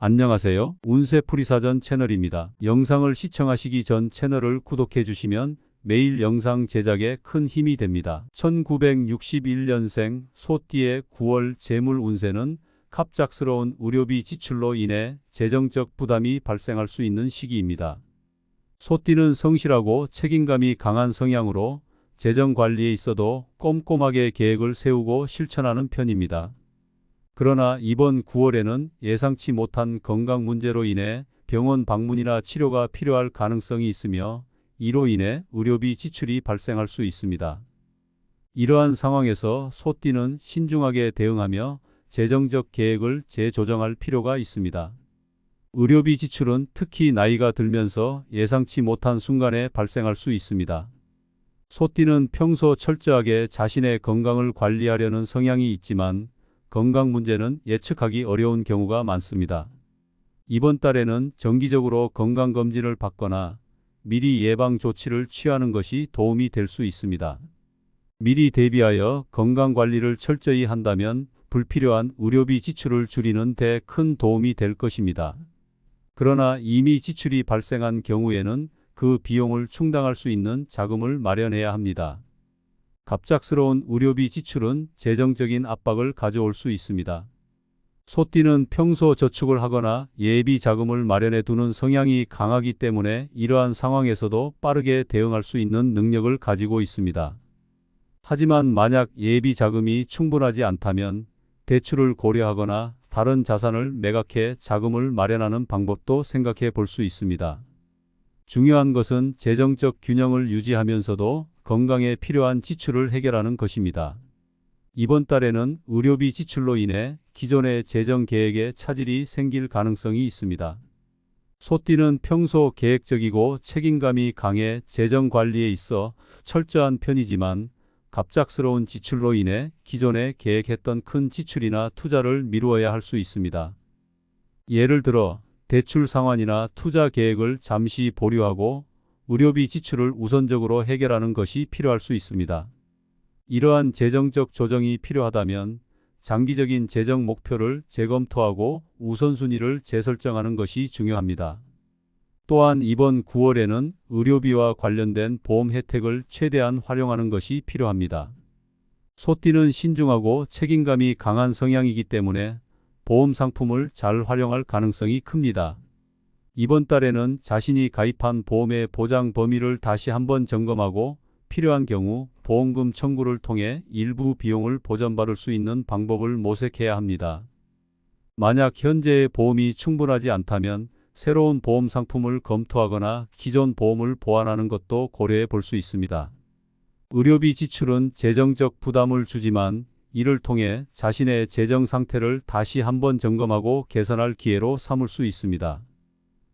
안녕하세요. 운세풀이사전 채널입니다. 영상을 시청하시기 전 채널을 구독해 주시면 매일 영상 제작에 큰 힘이 됩니다. 1961년생 소띠의 9월 재물 운세는 갑작스러운 의료비 지출로 인해 재정적 부담이 발생할 수 있는 시기입니다. 소띠는 성실하고 책임감이 강한 성향으로 재정 관리에 있어도 꼼꼼하게 계획을 세우고 실천하는 편입니다. 그러나 이번 9월에는 예상치 못한 건강 문제로 인해 병원 방문이나 치료가 필요할 가능성이 있으며 이로 인해 의료비 지출이 발생할 수 있습니다. 이러한 상황에서 소띠는 신중하게 대응하며 재정적 계획을 재조정할 필요가 있습니다. 의료비 지출은 특히 나이가 들면서 예상치 못한 순간에 발생할 수 있습니다. 소띠는 평소 철저하게 자신의 건강을 관리하려는 성향이 있지만 건강 문제는 예측하기 어려운 경우가 많습니다. 이번 달에는 정기적으로 건강검진을 받거나 미리 예방 조치를 취하는 것이 도움이 될 수 있습니다. 미리 대비하여 건강관리를 철저히 한다면 불필요한 의료비 지출을 줄이는 데 큰 도움이 될 것입니다. 그러나 이미 지출이 발생한 경우에는 그 비용을 충당할 수 있는 자금을 마련해야 합니다. 갑작스러운 의료비 지출은 재정적인 압박을 가져올 수 있습니다. 소띠는 평소 저축을 하거나 예비 자금을 마련해 두는 성향이 강하기 때문에 이러한 상황에서도 빠르게 대응할 수 있는 능력을 가지고 있습니다. 하지만 만약 예비 자금이 충분하지 않다면 대출을 고려하거나 다른 자산을 매각해 자금을 마련하는 방법도 생각해 볼 수 있습니다. 중요한 것은 재정적 균형을 유지하면서도 건강에 필요한 지출을 해결하는 것입니다. 이번 달에는 의료비 지출로 인해 기존의 재정 계획에 차질이 생길 가능성이 있습니다. 소띠는 평소 계획적이고 책임감이 강해 재정 관리에 있어 철저한 편이지만 갑작스러운 지출로 인해 기존에 계획했던 큰 지출이나 투자를 미루어야 할 수 있습니다. 예를 들어 대출 상환이나 투자 계획을 잠시 보류하고 의료비 지출을 우선적으로 해결하는 것이 필요할 수 있습니다. 이러한 재정적 조정이 필요하다면 장기적인 재정 목표를 재검토하고 우선순위를 재설정하는 것이 중요합니다. 또한 이번 9월에는 의료비와 관련된 보험 혜택을 최대한 활용하는 것이 필요합니다. 소띠는 신중하고 책임감이 강한 성향이기 때문에 보험 상품을 잘 활용할 가능성이 큽니다. 이번 달에는 자신이 가입한 보험의 보장 범위를 다시 한번 점검하고 필요한 경우 보험금 청구를 통해 일부 비용을 보전받을 수 있는 방법을 모색해야 합니다. 만약 현재의 보험이 충분하지 않다면 새로운 보험 상품을 검토하거나 기존 보험을 보완하는 것도 고려해 볼 수 있습니다. 의료비 지출은 재정적 부담을 주지만 이를 통해 자신의 재정 상태를 다시 한번 점검하고 개선할 기회로 삼을 수 있습니다.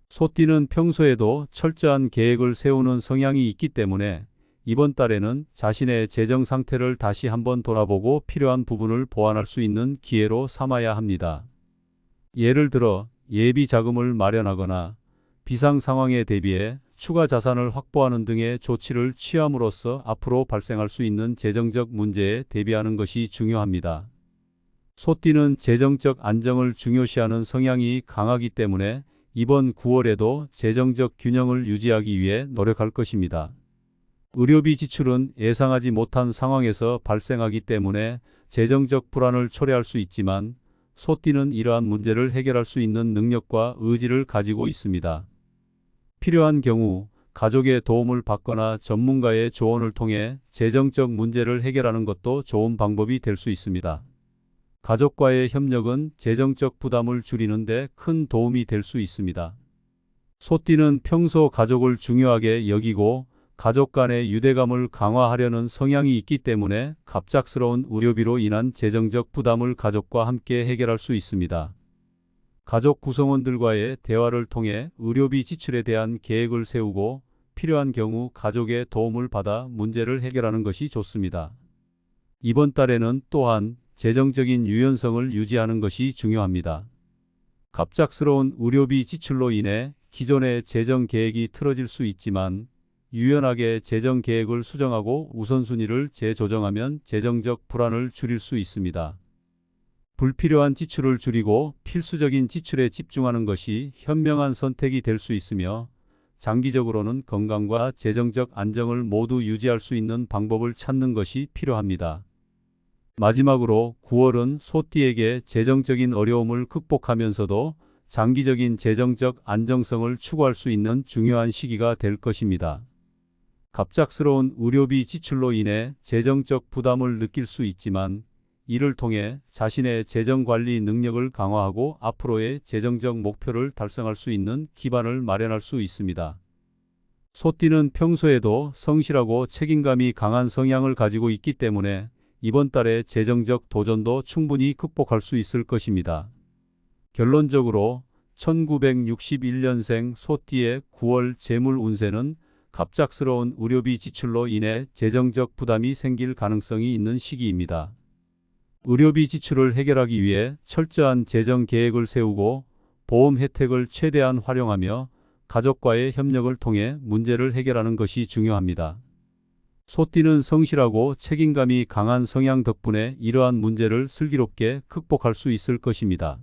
소띠는 평소에도 철저한 계획을 세우는 성향이 있기 때문에 이번 달에는 자신의 재정 상태를 다시 한번 돌아보고 필요한 부분을 보완할 수 있는 기회로 삼아야 합니다. 예를 들어 예비 자금을 마련하거나 비상 상황에 대비해 추가 자산을 확보하는 등의 조치를 취함으로써 앞으로 발생할 수 있는 재정적 문제에 대비하는 것이 중요합니다. 소띠는 재정적 안정을 중요시하는 성향이 강하기 때문에 이번 9월에도 재정적 균형을 유지하기 위해 노력할 것입니다. 의료비 지출은 예상하지 못한 상황에서 발생하기 때문에 재정적 불안을 초래할 수 있지만 소띠는 이러한 문제를 해결할 수 있는 능력과 의지를 가지고 있습니다. 필요한 경우 가족의 도움을 받거나 전문가의 조언을 통해 재정적 문제를 해결하는 것도 좋은 방법이 될 수 있습니다. 가족과의 협력은 재정적 부담을 줄이는 데 큰 도움이 될 수 있습니다. 소띠는 평소 가족을 중요하게 여기고 가족 간의 유대감을 강화하려는 성향이 있기 때문에 갑작스러운 의료비로 인한 재정적 부담을 가족과 함께 해결할 수 있습니다. 가족 구성원들과의 대화를 통해 의료비 지출에 대한 계획을 세우고 필요한 경우 가족의 도움을 받아 문제를 해결하는 것이 좋습니다. 이번 달에는 또한 재정적인 유연성을 유지하는 것이 중요합니다. 갑작스러운 의료비 지출로 인해 기존의 재정 계획이 틀어질 수 있지만 유연하게 재정 계획을 수정하고 우선순위를 재조정하면 재정적 불안을 줄일 수 있습니다. 불필요한 지출을 줄이고 필수적인 지출에 집중하는 것이 현명한 선택이 될 수 있으며 장기적으로는 건강과 재정적 안정을 모두 유지할 수 있는 방법을 찾는 것이 필요합니다. 마지막으로 9월은 소띠에게 재정적인 어려움을 극복하면서도 장기적인 재정적 안정성을 추구할 수 있는 중요한 시기가 될 것입니다. 갑작스러운 의료비 지출로 인해 재정적 부담을 느낄 수 있지만 이를 통해 자신의 재정관리 능력을 강화하고 앞으로의 재정적 목표를 달성할 수 있는 기반을 마련할 수 있습니다. 소띠는 평소에도 성실하고 책임감이 강한 성향을 가지고 있기 때문에 이번 달의 재정적 도전도 충분히 극복할 수 있을 것입니다. 결론적으로 1961년생 소띠의 9월 재물 운세는 갑작스러운 의료비 지출로 인해 재정적 부담이 생길 가능성이 있는 시기입니다. 의료비 지출을 해결하기 위해 철저한 재정 계획을 세우고 보험 혜택을 최대한 활용하며 가족과의 협력을 통해 문제를 해결하는 것이 중요합니다. 소띠는 성실하고 책임감이 강한 성향 덕분에 이러한 문제를 슬기롭게 극복할 수 있을 것입니다.